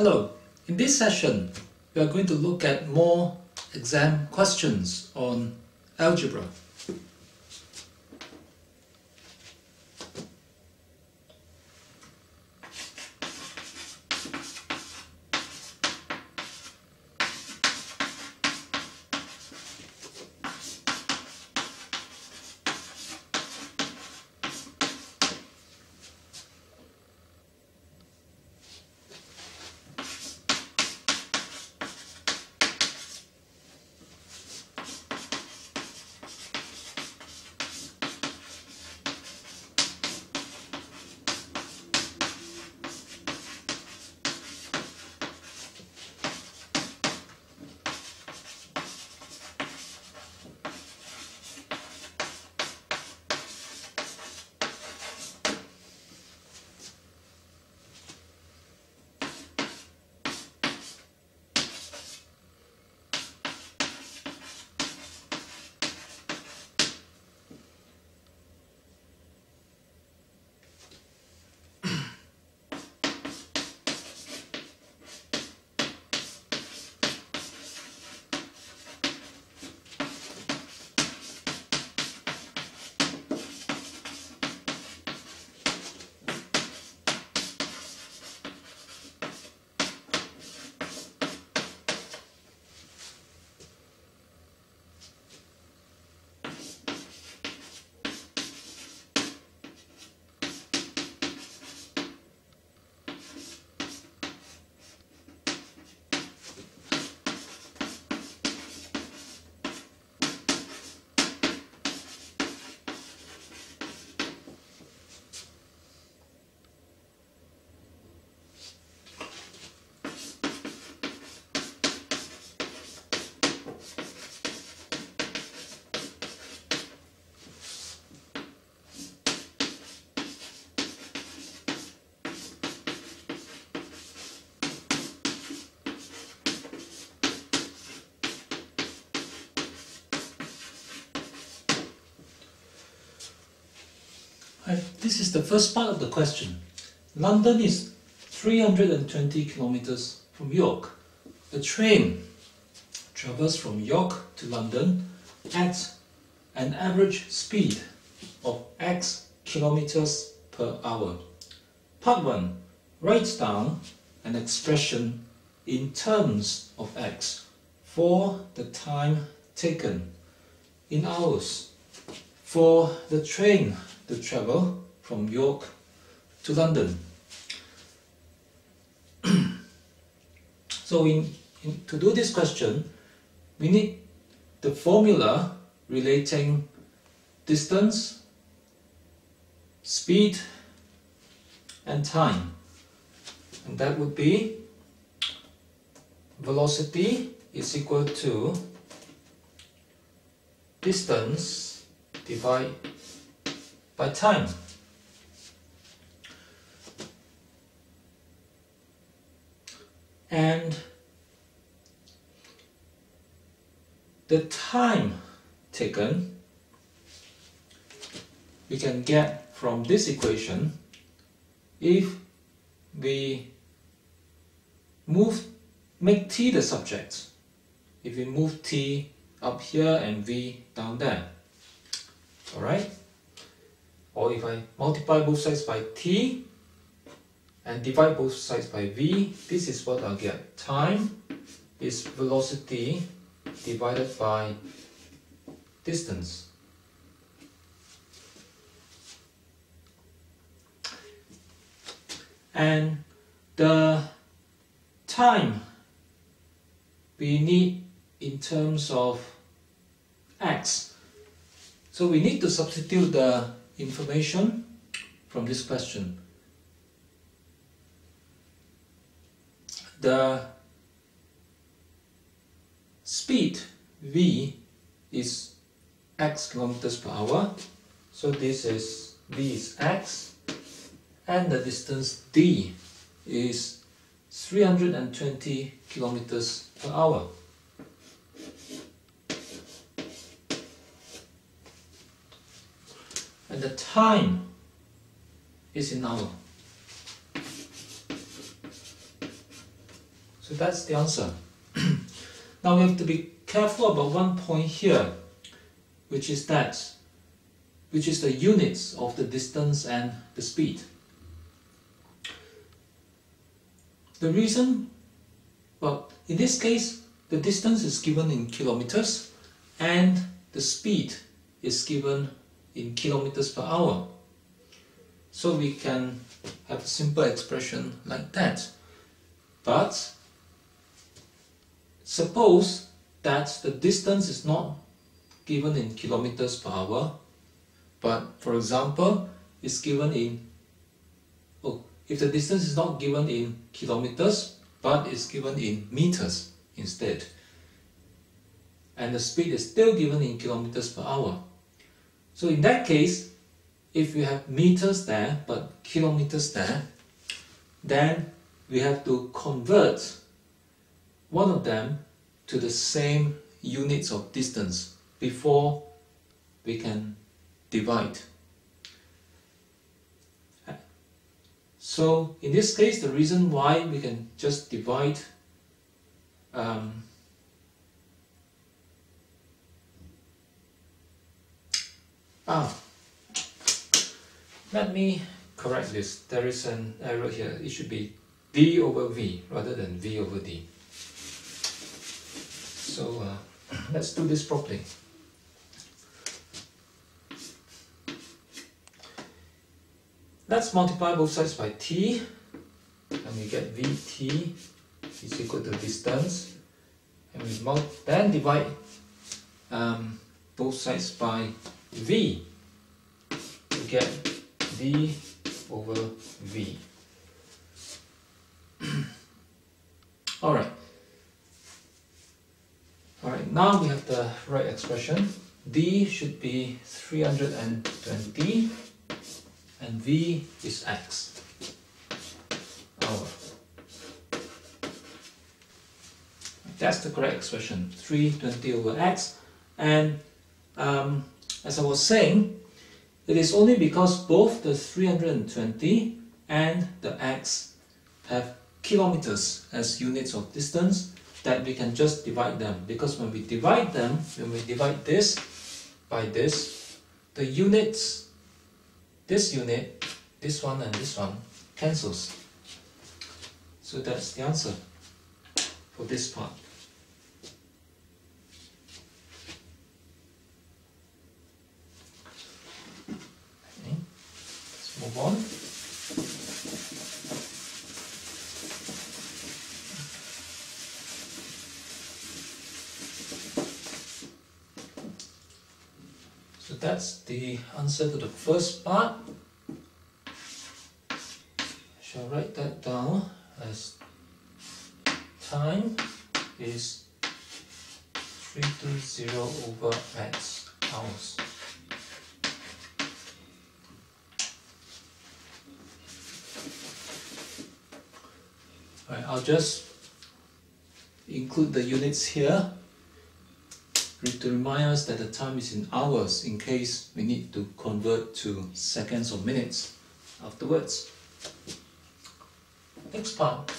Hello, in this session we are going to look at more exam questions on algebra. This is the first part of the question. London is 320 kilometers from York. The train travels from York to London at an average speed of x kilometers per hour. Part 1. Write down an expression in terms of x for the time taken in hours for the train to travel from York to London. So to do this question, we need the formula relating distance, speed and time. And that would be velocity is equal to distance divided by time. And the time taken we can get from this equation if we make t the subject. If we move t up here and v down there. Alright? Or if I multiply both sides by t and divide both sides by v, this is what I'll get. Time is velocity divided by distance. And the time we need in terms of x. So we need to substitute the information from this question. The speed v is x kilometers per hour, so this is v is x, and the distance d is 320 kilometers per hour. And the time is in hour. So that's the answer. Now we have to be careful about one point here, which is the units of the distance and the speed. The reason, well, in this case, the distance is given in kilometers and the speed is given in kilometers per hour. So we can have a simple expression like that. But suppose that the distance is not given in kilometers per hour, but for example, it's given in, if the distance is not given in kilometers, but is given in meters instead, and the speed is still given in kilometers per hour. So in that case, if we have meters there, but kilometers there, then we have to convert one of them to the same units of distance before we can divide. So in this case, the reason why we can just divide let me correct this. There is an error here. It should be d over v rather than v over d. So let's do this properly. Let's multiply both sides by t, and we get vt is equal to distance, and we then divide both sides by v to get d over v. Alright, now we have the right expression. D should be 320 and v is x, hour. That's the correct expression, 320 over x. And as I was saying, it is only because both the 320 and the x have kilometers as units of distance that we can just divide them. Because when we divide this by this, the units, this unit, this one and this one, cancels. So that's the answer for this part. Okay, let's move on. So that's the answer to the first part. I shall write that down as time is 320 over x hours. Alright, I'll just include the units here to remind us that the time is in hours in case we need to convert to seconds or minutes afterwards. Next part.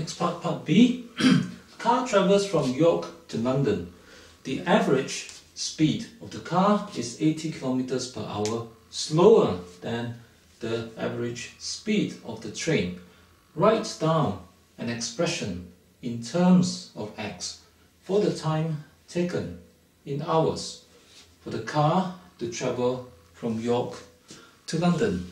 Next part, part B. Car travels from York to London. The average speed of the car is 80 kilometers per hour, slower than the average speed of the train. Write down an expression in terms of x for the time taken in hours for the car to travel from York to London.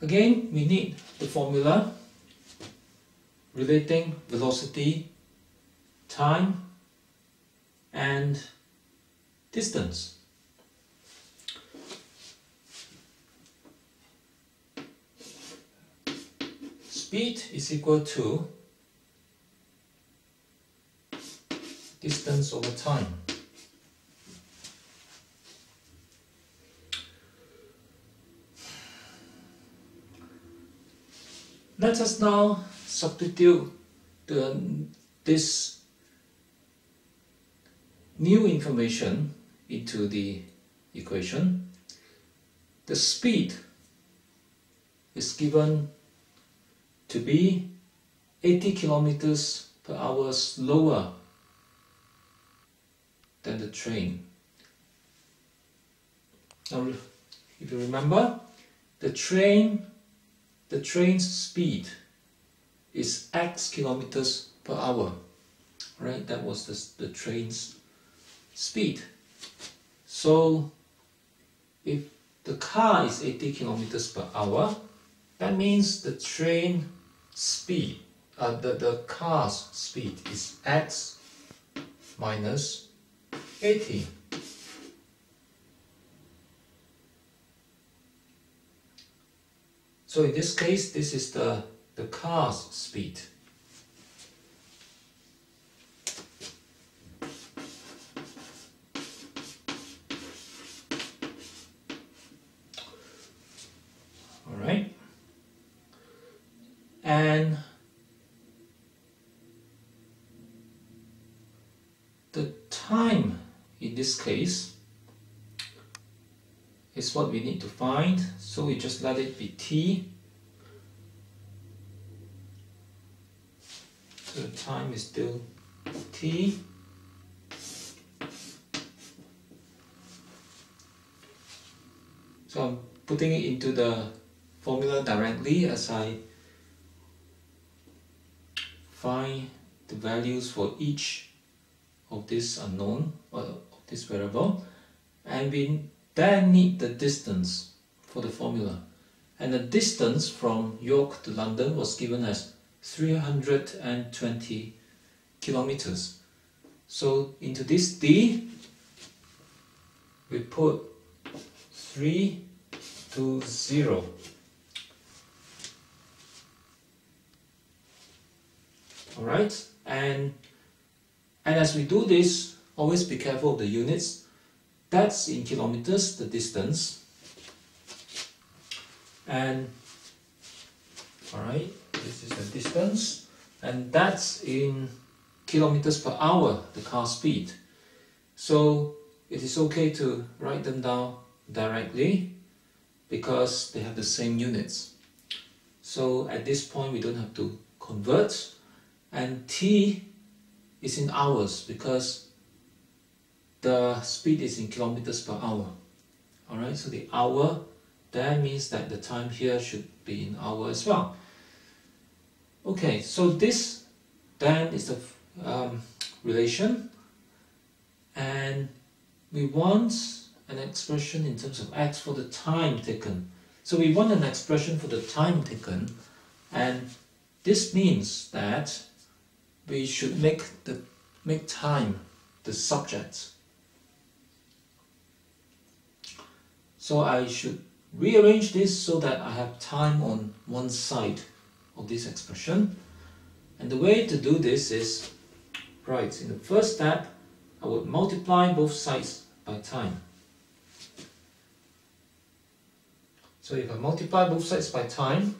Again, we need the formula relating velocity, time, and distance. Speed is equal to distance over time. Let us now substitute this new information into the equation. The speed is given to be 80 kilometers per hour slower than the train. Now, if you remember, the train's speed is x kilometers per hour, right? That was the train's speed. So if the car is 80 kilometers per hour, that means the train speed, the car's speed is x minus 80. So in this case, this is the car's speed. All right. And the time in this case is what we need to find, so we just let it be t. So the time is still t. So I'm putting it into the formula directly as I find the values for each of this unknown or of this variable, and we then need the distance for the formula, and the distance from York to London was given as 320 kilometers. So into this d we put 320. Alright, and as we do this, always be careful of the units. That's in kilometers, the distance. And alright, this is the distance, and that's in kilometers per hour, the car speed. So it is okay to write them down directly because they have the same units. So at this point we don't have to convert, and t is in hours because the speed is in kilometers per hour. Alright, so the hour that means that the time here should be in hour as well. Okay, so this then is the relation, and we want an expression in terms of x for the time taken. So we want an expression for the time taken, and this means that we should make time the subject. So I should rearrange this so that I have time on one side of this expression. And the way to do this is, right, in the first step, I would multiply both sides by time. So if I multiply both sides by time,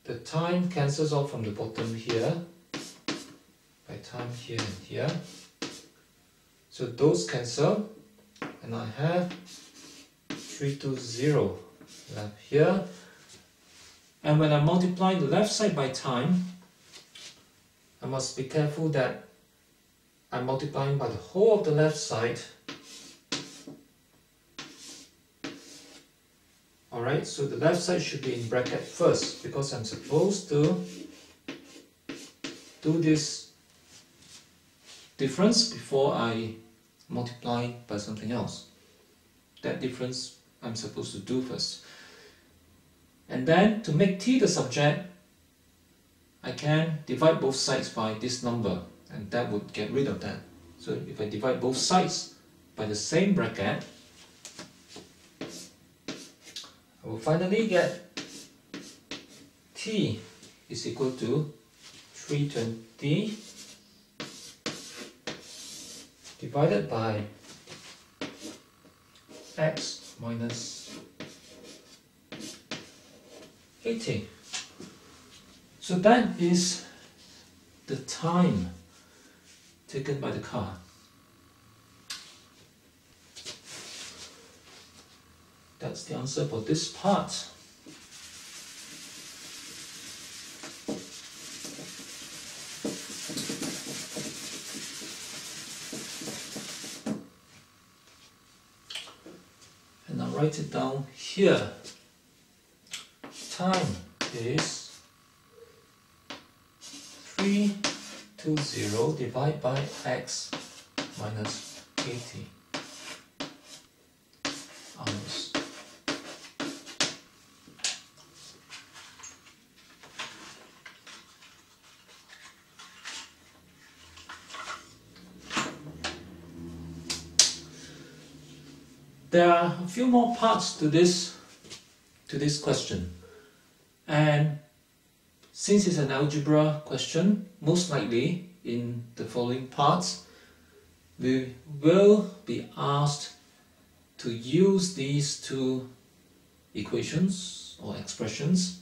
the time cancels off from the bottom here, by time here and here. So those cancel, and I have 320 left here. And when I multiply the left side by time, I must be careful that I'm multiplying by the whole of the left side. Alright, so the left side should be in bracket first, because I'm supposed to do this difference before I multiply by something else. That difference I'm supposed to do first. And then to make t the subject, I can divide both sides by this number, and that would get rid of that. So if I divide both sides by the same bracket, I will finally get t is equal to 320 divided by x minus 80. So that is the time taken by the car. That's the answer for this part. And I'll write it down here. Time is 320 divided by x minus 80 hours. There are a few more parts to this question, and since it's an algebra question, most likely in the following parts we will be asked to use these two equations or expressions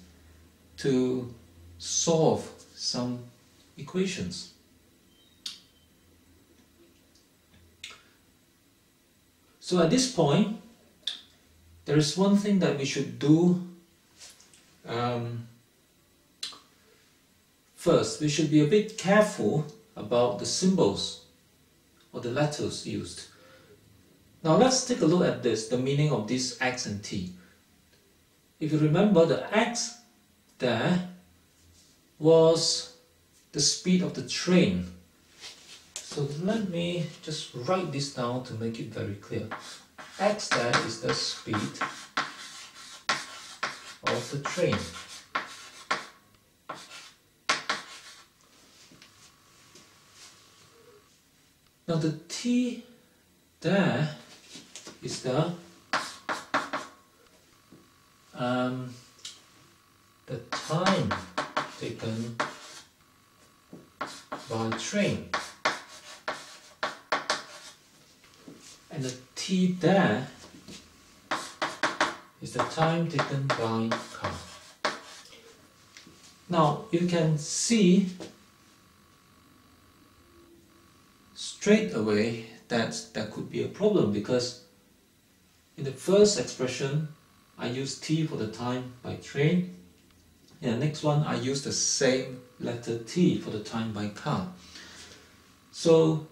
to solve some equations. So at this point, there is one thing that we should do. First, we should be a bit careful about the symbols or the letters used. Now let's take a look at this, the meaning of this x and t. If you remember, the x there was the speed of the train. So let me just write this down to make it very clear. X there is the speed of the train. Now the t there is the time taken by train, and the t there is the time taken by car. Now you can see straight away that there could be a problem, because in the first expression I use t for the time by train. In the next one I use the same letter t for the time by car. So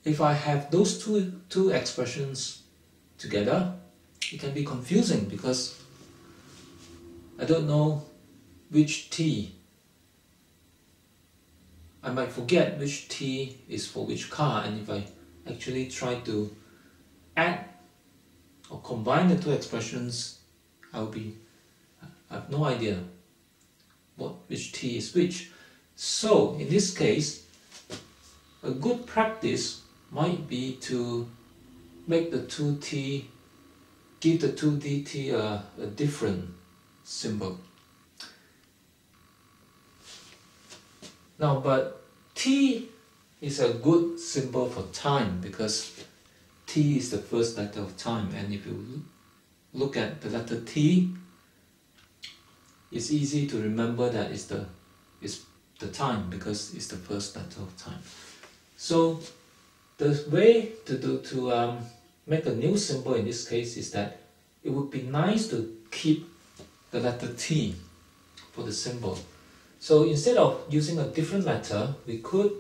if I have those two expressions together, it can be confusing, because I don't know which t. I might forget which t is for which car, and if I actually try to add or combine the two expressions, I have no idea which t is which. So in this case, a good practice might be to make the 2t, give the 2dt a different symbol. Now, but t is a good symbol for time, because t is the first letter of time, and if you look at the letter t, it's easy to remember that it's the time, because it's the first letter of time. So The way to make a new symbol in this case is that it would be nice to keep the letter T for the symbol. So instead of using a different letter, we could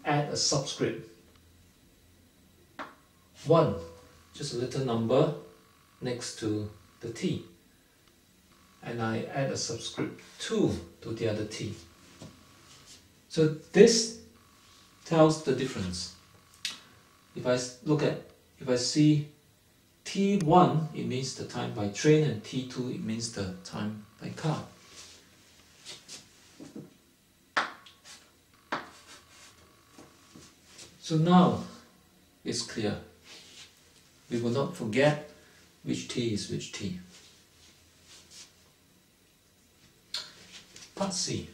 add a subscript 1, just a little number next to the T. And I add a subscript 2 to the other T. So this tells the difference. If I see T1, it means the time by train, and T2, it means the time by car. So now it's clear. We will not forget which T is which T. Part C.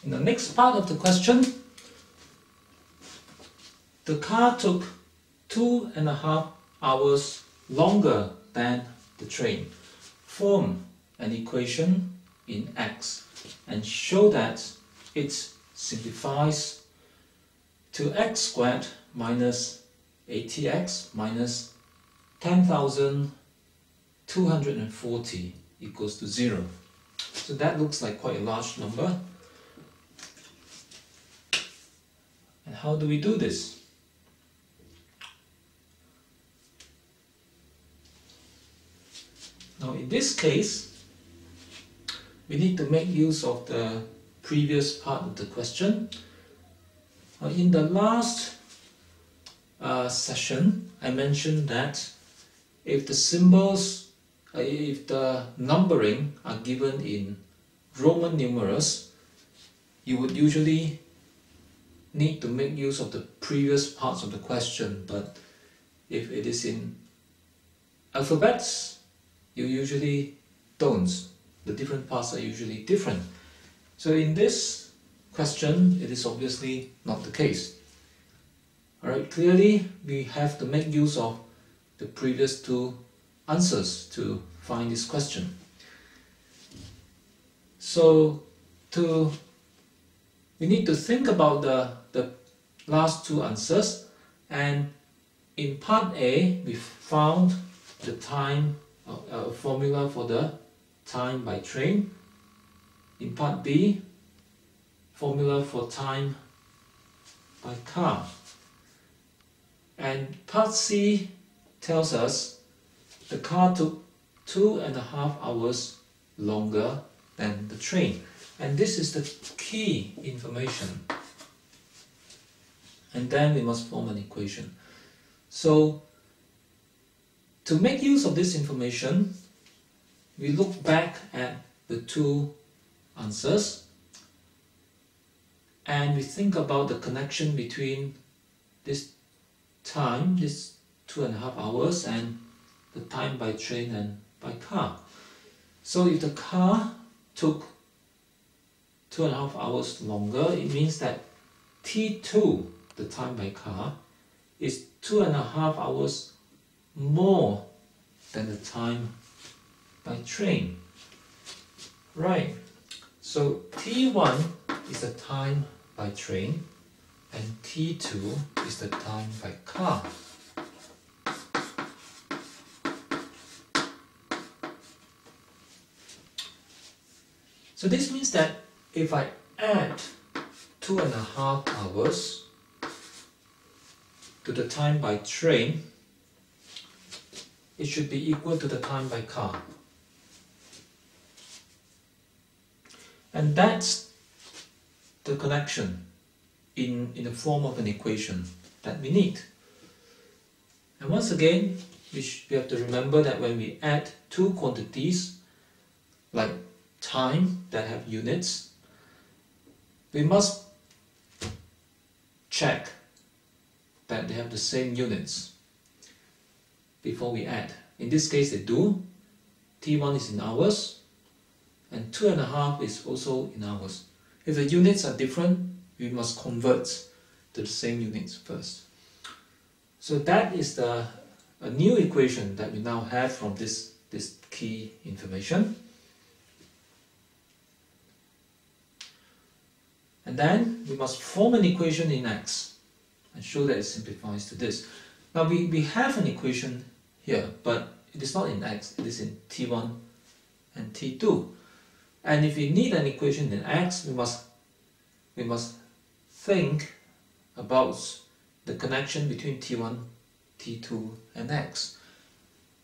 In the next part of the question, the car took 2.5 hours longer than the train. Form an equation in X and show that it simplifies to x squared minus 80x minus 10,240 equals to 0. So that looks like quite a large number. And how do we do this? Now in this case, we need to make use of the previous part of the question. In the last session, I mentioned that if the symbols, if the numbering are given in Roman numerals, you would usually need to make use of the previous parts of the question, but if it is in alphabets, you usually don't. The different parts are usually different. So in this question, it is obviously not the case. Alright, clearly we have to make use of the previous two answers to find this question. So we need to think about the last two answers, and in part A we found the time formula for the time by train. In part B, formula for time by car. And part C tells us the car took 2.5 hours longer than the train. And this is the key information. And then we must form an equation. So to make use of this information, we look back at the two answers and we think about the connection between this time, this 2.5 hours, and the time by train and by car. So if the car took 2.5 hours longer, it means that T2, the time by car, is 2.5 hours more than the time by train. Right, so T1 is the time by train and T2 is the time by car. So this means that if I add 2.5 hours to the time by train, it should be equal to the time by car. And that's the connection in the form of an equation that we need. And once again, we have to remember that when we add two quantities, like time that have units, we must check that they have the same units before we add. In this case they do. T1 is in hours and 2.5 is also in hours. If the units are different, we must convert to the same units first. So that is a new equation that we now have from this key information. And then we must form an equation in X and show that it simplifies to this. Now we have an equation here, but it is not in X, it is in T1 and T2. And if we need an equation in X, we must think about the connection between T1, T2 and X.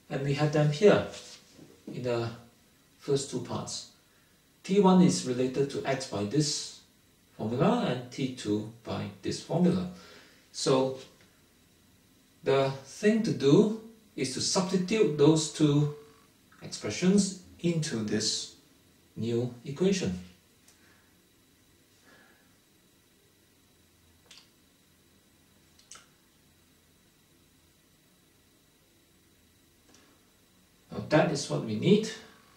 And we have them here in the first two parts. T1 is related to X by this formula and T2 by this formula. So the thing to do is to substitute those two expressions into this new equation. Now that is what we need,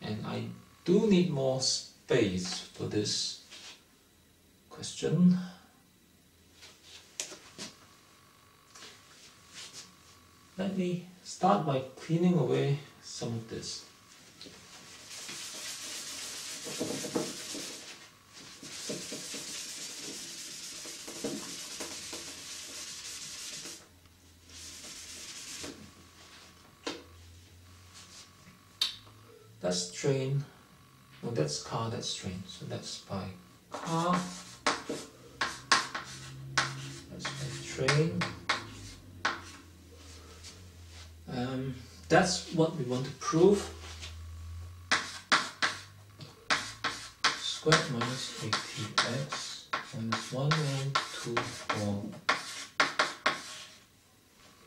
and I do need more space for this question. Let me start by cleaning away some of this. That's train, no, that's car, that's train, so that's by car, that's by train. That's what we want to prove. Squared minus 80x minus 1, 2, 4.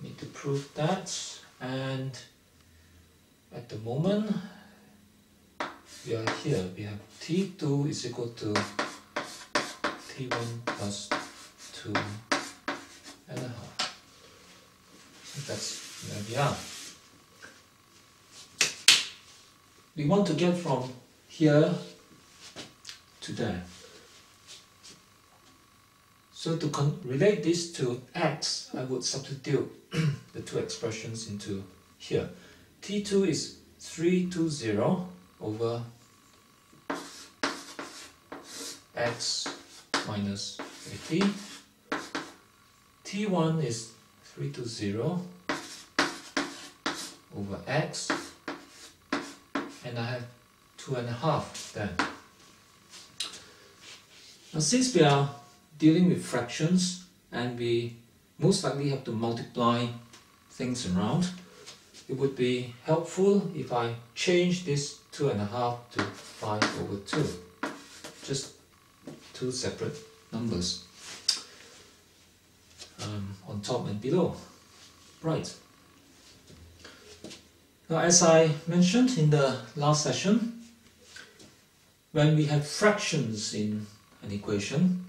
Need to prove that, and at the moment we are here. We have T2 is equal to T1 plus 2.5. So that's where we are. We want to get from here to there. So to relate this to X, I would substitute the two expressions into here. T2 is 320 over X minus 80. T1 is 320 over X, and I have 2.5 then. Now since we are dealing with fractions and we most likely have to multiply things around, it would be helpful if I change this 2.5 to 5 over 2. Just two separate numbers on top and below. Right. Now as I mentioned in the last session, when we have fractions in an equation,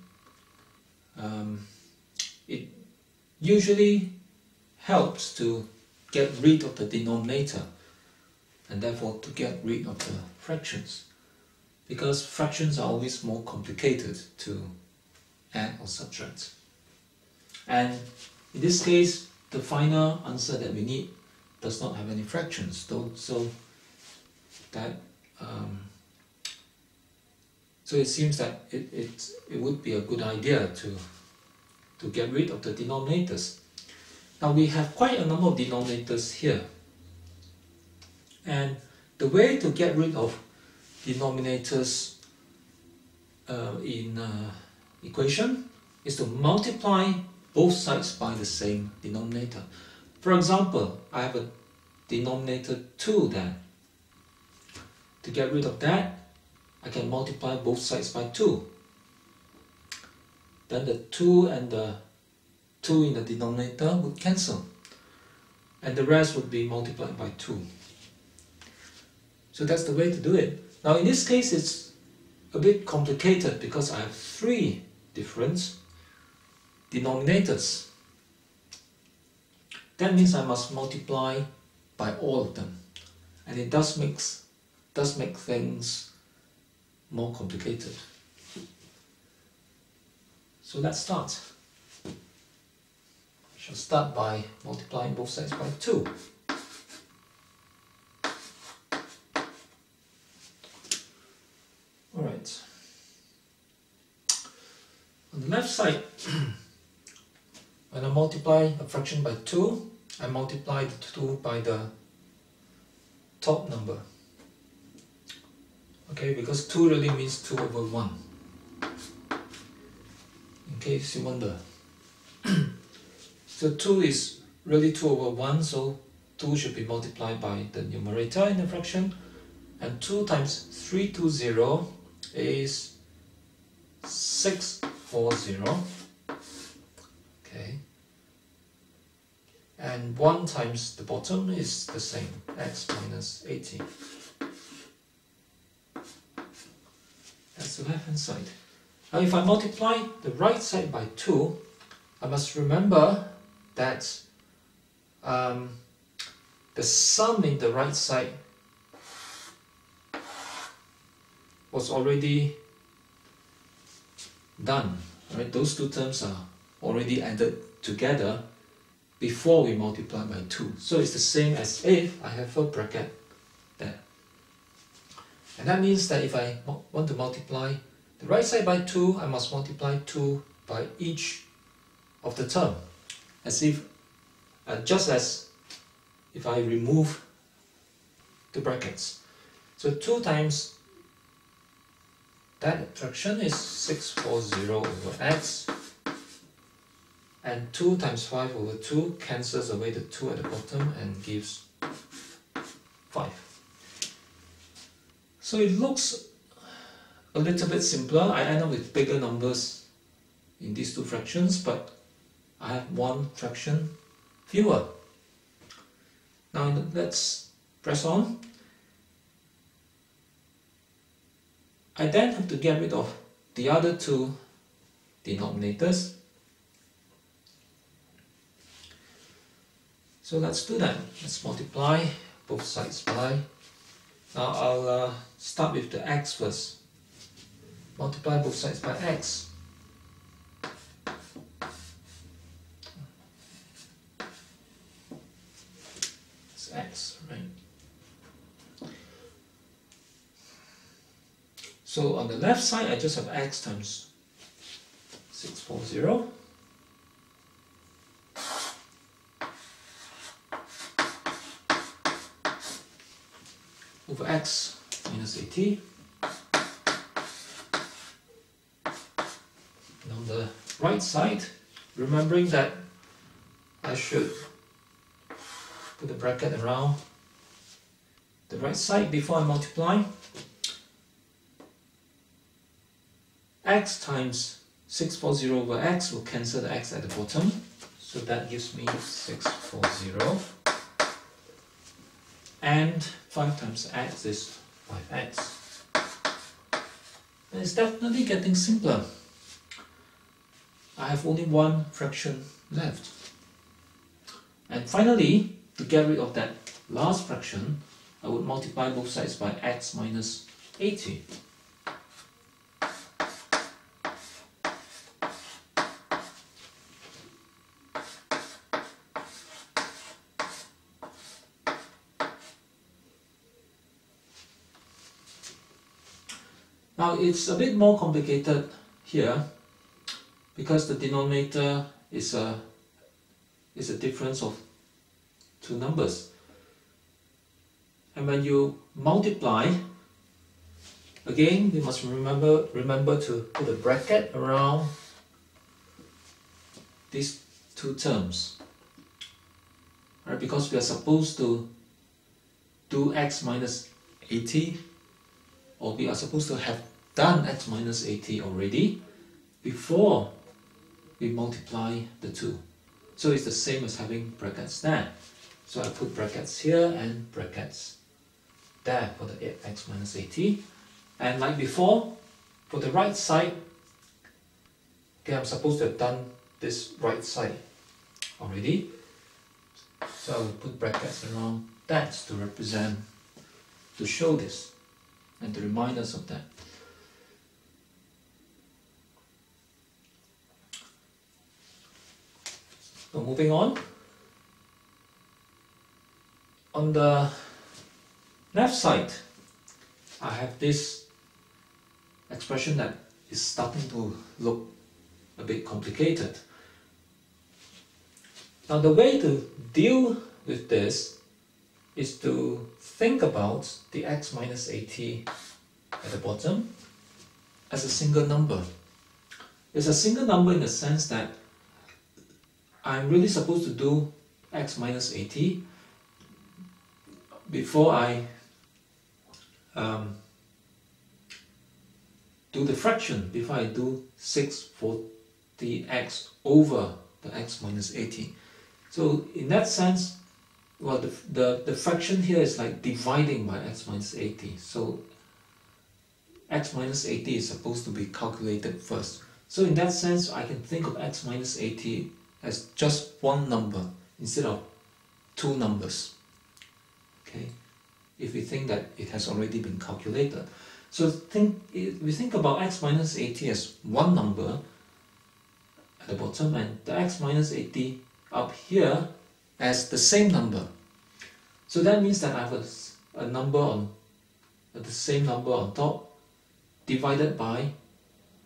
it usually helps to get rid of the denominator and therefore to get rid of the fractions, because fractions are always more complicated to add or subtract. And in this case, the final answer that we need does not have any fractions, so that so it seems that it would be a good idea to get rid of the denominators. Now we have quite a number of denominators here, and the way to get rid of denominators in equation is to multiply both sides by the same denominator. For example, I have a denominator 2 there. To get rid of that, I can multiply both sides by 2. Then the 2 and the 2 in the denominator would cancel, and the rest would be multiplied by 2. So that's the way to do it. Now in this case it's a bit complicated because I have 3 different denominators. That means I must multiply by all of them, and it does make things more complicated. So let's start. I shall start by multiplying both sides by 2. Alright. On the left side, when I multiply a fraction by 2, I multiply the 2 by the top number. Okay, because 2 really means 2 over 1. In case you wonder. So 2 is really 2 over 1, so 2 should be multiplied by the numerator in the fraction. And 2 times 320 is 640. Okay. And 1 times the bottom is the same, x minus 80. That's the left hand side. Now if I multiply the right side by 2, I must remember that the sum in the right side was already done. Right? Those two terms are already added together before we multiply by 2. So it's the same as if I have a bracket there. And that means that if I want to multiply the right side by 2, I must multiply 2 by each of the term, as if just as if I remove the brackets. So 2 times that fraction is 640 over x, and 2 times 5 over 2 cancels away the 2 at the bottom and gives 5. So it looks a little bit simpler. I end up with bigger numbers in these two fractions, but I have one fraction fewer. Now let's press on. I then have to get rid of the other two denominators. So let's do that. Let's multiply both sides by. Now I'll start with the x first. Multiply both sides by x. It's x, right? So on the left side, I just have x times 640 over x minus 80. And on the right side, remembering that I should put a bracket around the right side before I multiply. X times 640 over x will cancel the x at the bottom, so that gives me 640, and 5 times x is 5x. And it's definitely getting simpler. I have only one fraction left. And finally, to get rid of that last fraction, I would multiply both sides by x minus 80. Now it's a bit more complicated here because the denominator is a difference of two numbers. And when you multiply, again we must remember to put a bracket around these two terms. Right, because we are supposed to do x minus 80, or we are supposed to have done x minus 80 already before we multiply the two. So it's the same as having brackets there. So I put brackets here and brackets there for the x minus 80. And like before, for the right side, okay, I'm supposed to have done this right side already. So I will put brackets around that to represent, to show this and to remind us of that. So moving on the left side, I have this expression that is starting to look a bit complicated. Now the way to deal with this is to think about the x minus 80 at the bottom as a single number. It's a single number in the sense that I'm really supposed to do x minus 80 before I do the fraction, before I do 640x over the x minus 80. So in that sense, well, the fraction here is like dividing by x minus 80. So x minus 80 is supposed to be calculated first. So in that sense, I can think of x minus 80 as just one number instead of two numbers. Okay, if we think that it has already been calculated. So we think about x minus 80 as one number at the bottom and the x minus 80 up here as the same number. So that means that I have a number on the same number on top divided by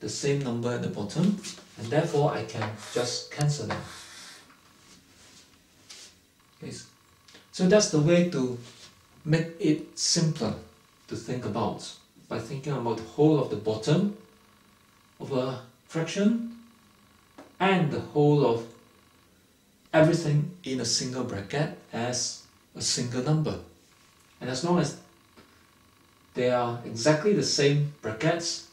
the same number at the bottom, and therefore I can just cancel them. Okay. So that's the way to make it simpler to think about, by thinking about the whole of the bottom of a fraction and the whole of everything in a single bracket as a single number. And as long as they are exactly the same brackets,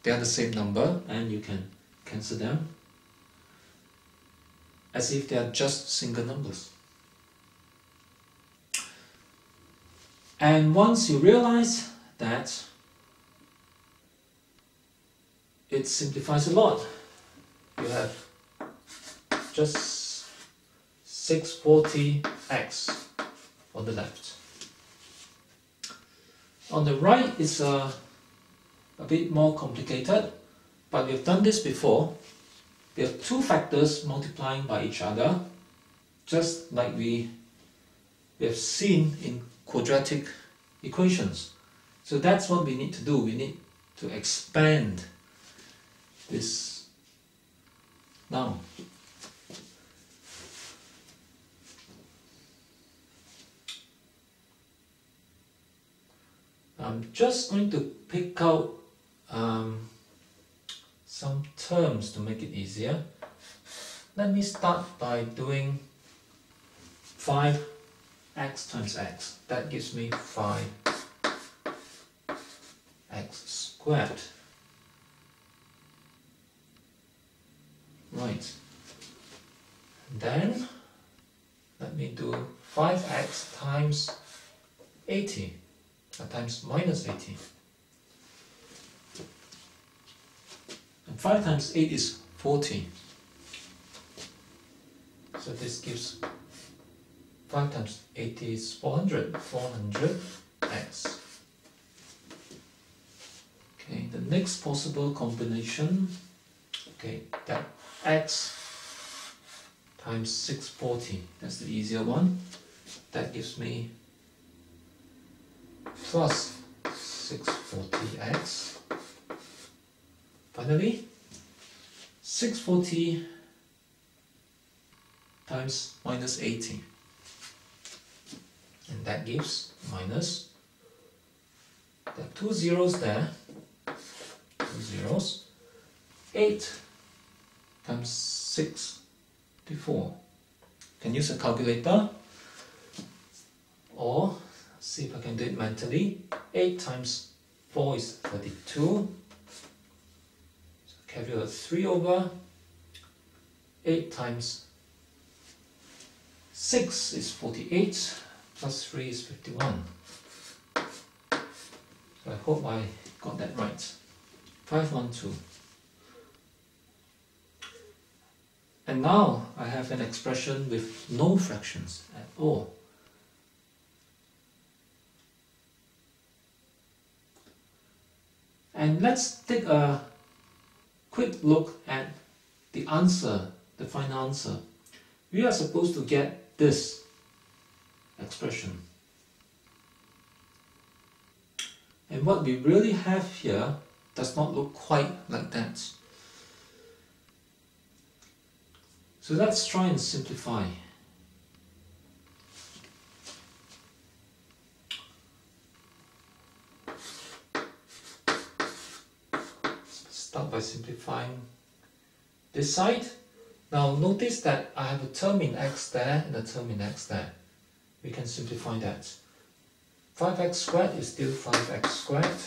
they are the same number, and you can cancel them as if they are just single numbers. And once you realize that, it simplifies a lot. You have just 640x on the left. On the right is a bit more complicated, but we've done this before. We have two factors multiplying by each other, just like we have seen in quadratic equations. So that's what we need to do. We need to expand this now. I'm just going to pick out some terms to make it easier. Let me start by doing 5x times x. That gives me 5x squared. Right. Then let me do 5x times 80. Times minus 80. And 5 times 8 is 40. So this gives 5 times 80 is 400. 400x. Okay, the next possible combination, okay, that x times 640. That's the easier one. That gives me plus 640x finally, 640 times minus 80. And that gives minus, there are 2 zeros there, 2 zeros, 8 times 64. Can use a calculator, or see if I can do it mentally. 8 times 4 is 32. So carry a 3 over. 8 times 6 is 48, plus 3 is 51. So I hope I got that right. 512. And now I have an expression with no fractions at all. And let's take a quick look at the answer, the final answer. We are supposed to get this expression. And what we really have here does not look quite like that. So let's try and simplify. Start by simplifying this side. Now notice that I have a term in x there and a term in x there. We can simplify that. 5x squared is still 5x squared.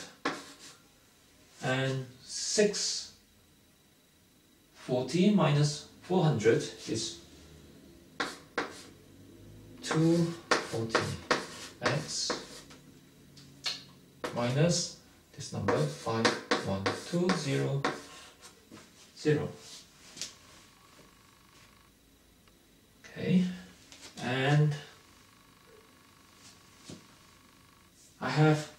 And 640 minus 400 is 240x minus this number 51200. Okay, and I have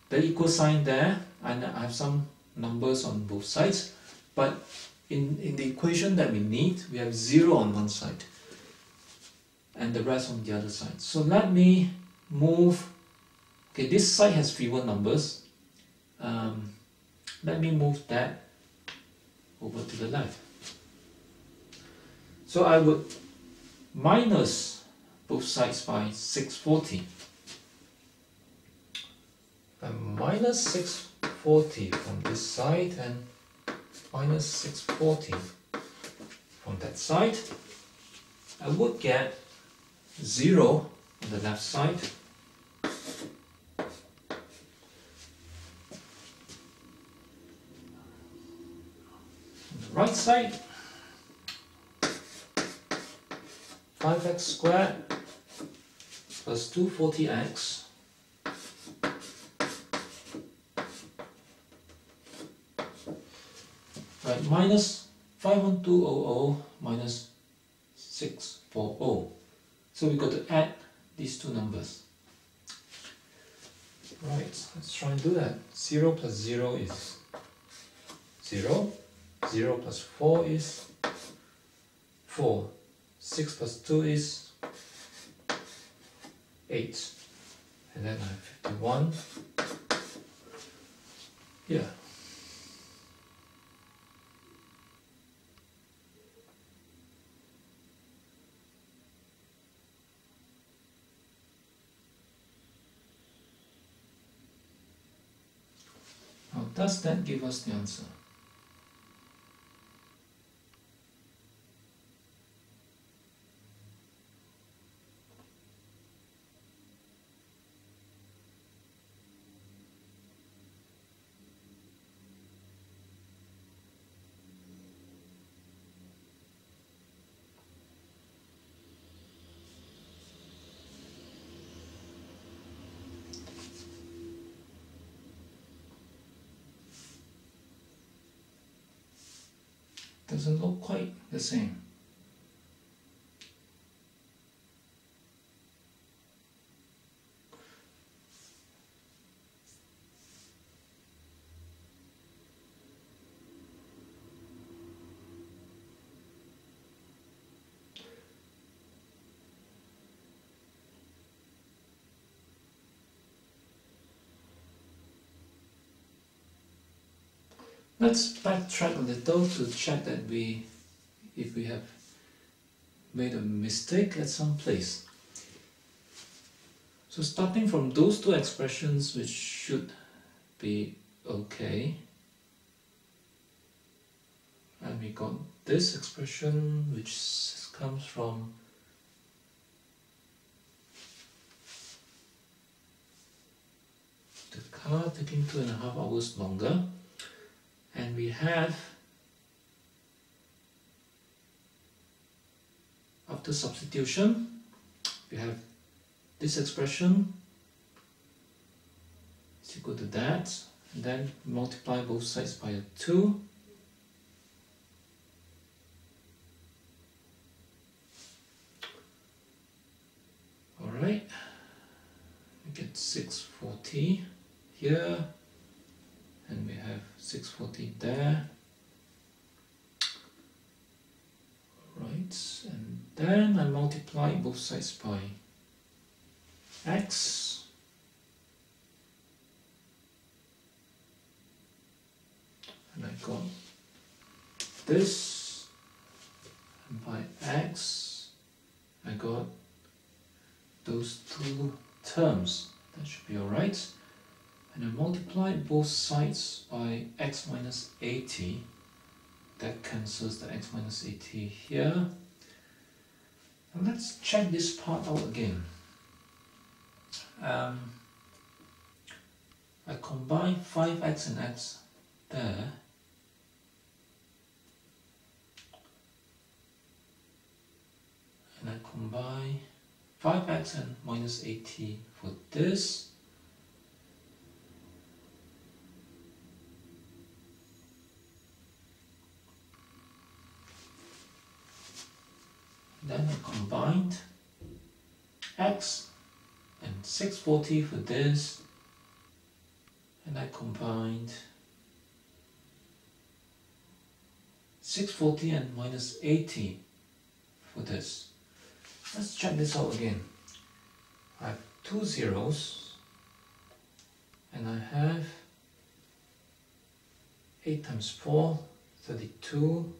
the equal sign there, and I have some numbers on both sides, but in the equation that we need, we have 0 on one side and the rest on the other side. So let me move, okay, this side has fewer numbers. Let me move that over to the left. So I would minus both sides by 640. And minus 640 from this side and minus 640 from that side, I would get 0 on the left side. On the right side, 5x squared plus 240x right, minus 51200 minus 640. So we got to add these two numbers. Right, let's try and do that. 0 plus 0 is 0. 0 plus 4 is 4. 6 plus 2 is 8. And then I have 51 here. Now, does that give us the answer? Doesn't look quite the same. Let's backtrack a little to check that if we have made a mistake at some place. So starting from those two expressions, which should be okay, and we got this expression which comes from the car taking 2.5 hours longer, and we have, after substitution, we have this expression is equal to that, and then multiply both sides by a 2. Alright, we get 640 here, and we have 640 there. Right, and then I multiply both sides by x, and I got this, and by x I got those two terms. That should be alright. And I multiply both sides by x minus 80. That cancels the x minus 80 here. And let's check this part out again. I combine 5x and x there. And I combine 5x and minus 80 for this. Then I combined x and 640 for this, and I combined 640 and minus 80 for this. Let's check this out again. I have two zeros, and I have 8 times 4, 32,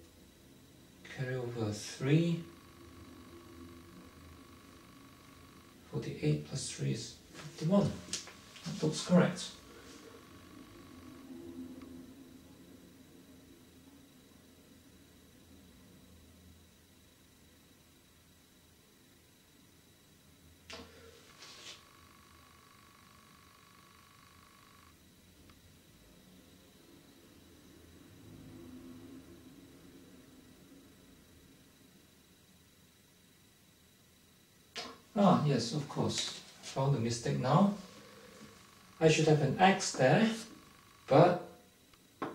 carry over 3, 48 plus 3 is 51. That looks correct. Ah, yes, of course. Found the mistake now. I should have an x there, but I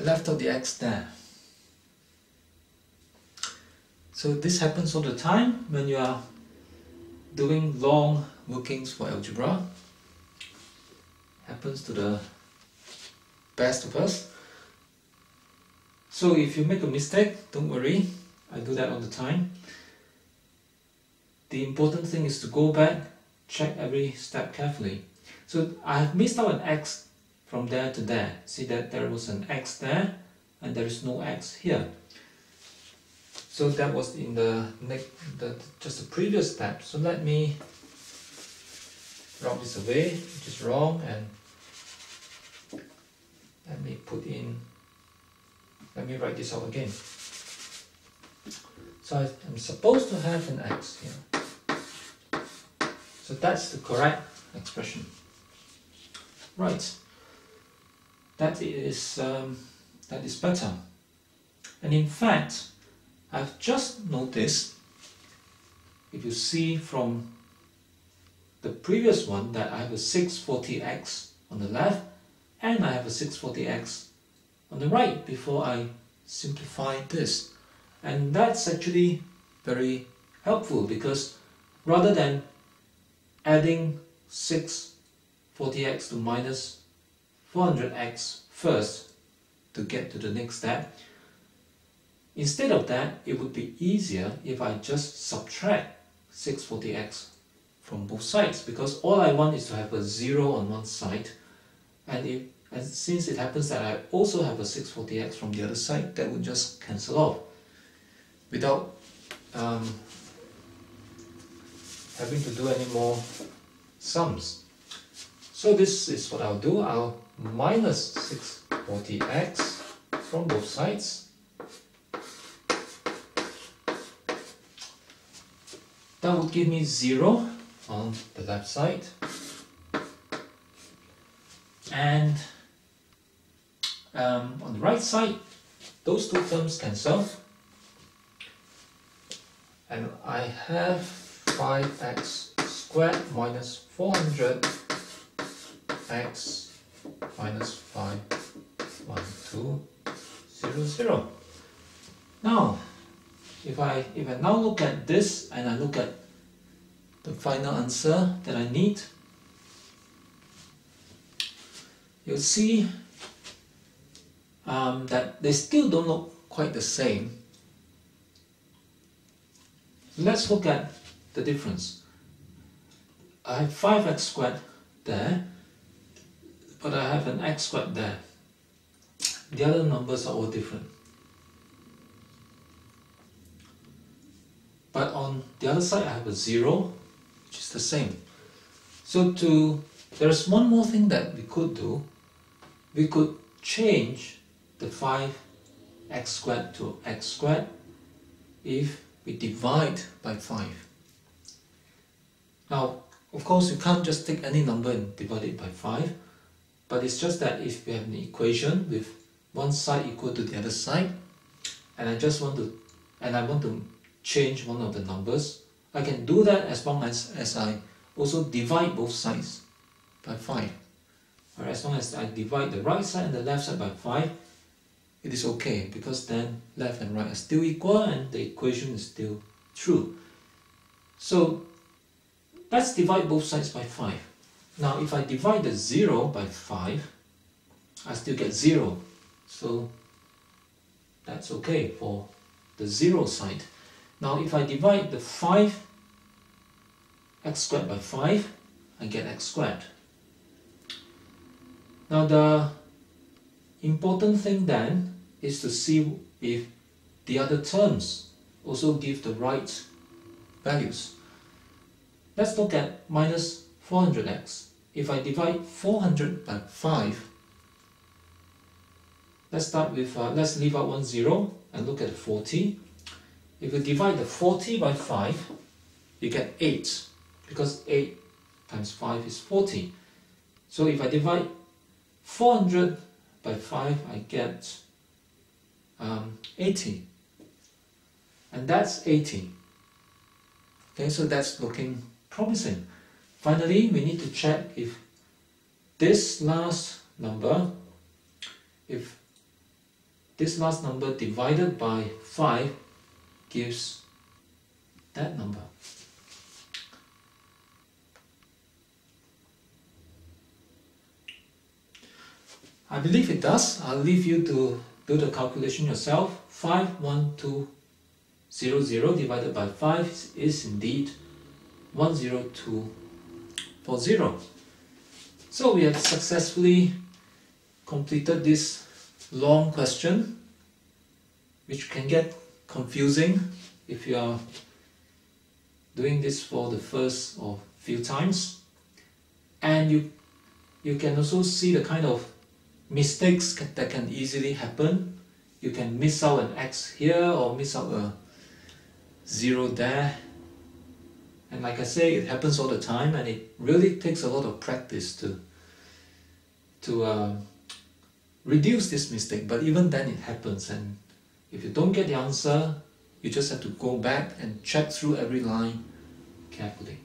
left out the x there. So this happens all the time when you are doing long workings for algebra. Happens to the best of us. So if you make a mistake, don't worry. I do that all the time. The important thing is to go back, check every step carefully. So I have missed out an x from there to there. See that there was an x there and there is no x here. So that was in just the previous step. So let me rub this away, which is wrong, and let me write this out again. So I'm supposed to have an x here. So that's the correct expression. Right. That is better. And in fact, I've just noticed, if you see from the previous one, that I have a 640x on the left and I have a 640x on the right before I simplify this. And that's actually very helpful, because rather than adding 640x to minus 400x first to get to the next step, instead of that, it would be easier if I just subtract 640x from both sides, because all I want is to have a 0 on one side, and if And since it happens that I also have a 640x from the other side, that would just cancel off without having to do any more sums. So this is what I'll do. I'll minus 640x from both sides. That would give me 0 on the left side. And on the right side, those two terms cancel. And I have 5x squared minus 400x minus 5, 1, 2, 0, 0. Now, if I now look at this and I look at the final answer that I need, you'll see that they still don't look quite the same. Let's look at the difference. I have 5x squared there, but I have an x squared there. The other numbers are all different. But on the other side I have a 0, which is the same. So there's one more thing that we could do. We could change the 5x squared to x squared if we divide by 5. Now, of course, you can't just take any number and divide it by 5, but it's just that if we have an equation with one side equal to the other side, and I want to change one of the numbers, I can do that as long as I also divide both sides by 5. Or as long as I divide the right side and the left side by 5, it is okay, because then left and right are still equal and the equation is still true. So let's divide both sides by 5. Now if I divide the 0 by 5, I still get 0. So that's okay for the 0 side. Now if I divide the 5x squared by 5, I get x squared. Now the important thing then is to see if the other terms also give the right values. Let's look at minus 400x. If I divide 400 by 5, let's leave out 1 0 and look at the 40. If you divide the 40 by 5, you get 8, because 8 times 5 is 40. So if I divide 400 by 5, I get 80. And that's 80. Okay, so that's looking promising. Finally, we need to check if this last number divided by 5 gives that number. I believe it does. I'll leave you to do the calculation yourself. 51200 divided by 5 is indeed 10240. So we have successfully completed this long question, which can get confusing if you are doing this for the first or few times. And you can also see the kind of mistakes that can easily happen. You can miss out an x here or miss out a 0 there. And like I say, it happens all the time, and it really takes a lot of practice to reduce this mistake. But even then it happens, and if you don't get the answer, you just have to go back and check through every line carefully.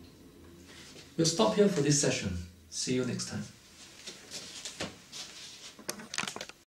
We'll stop here for this session. See you next time.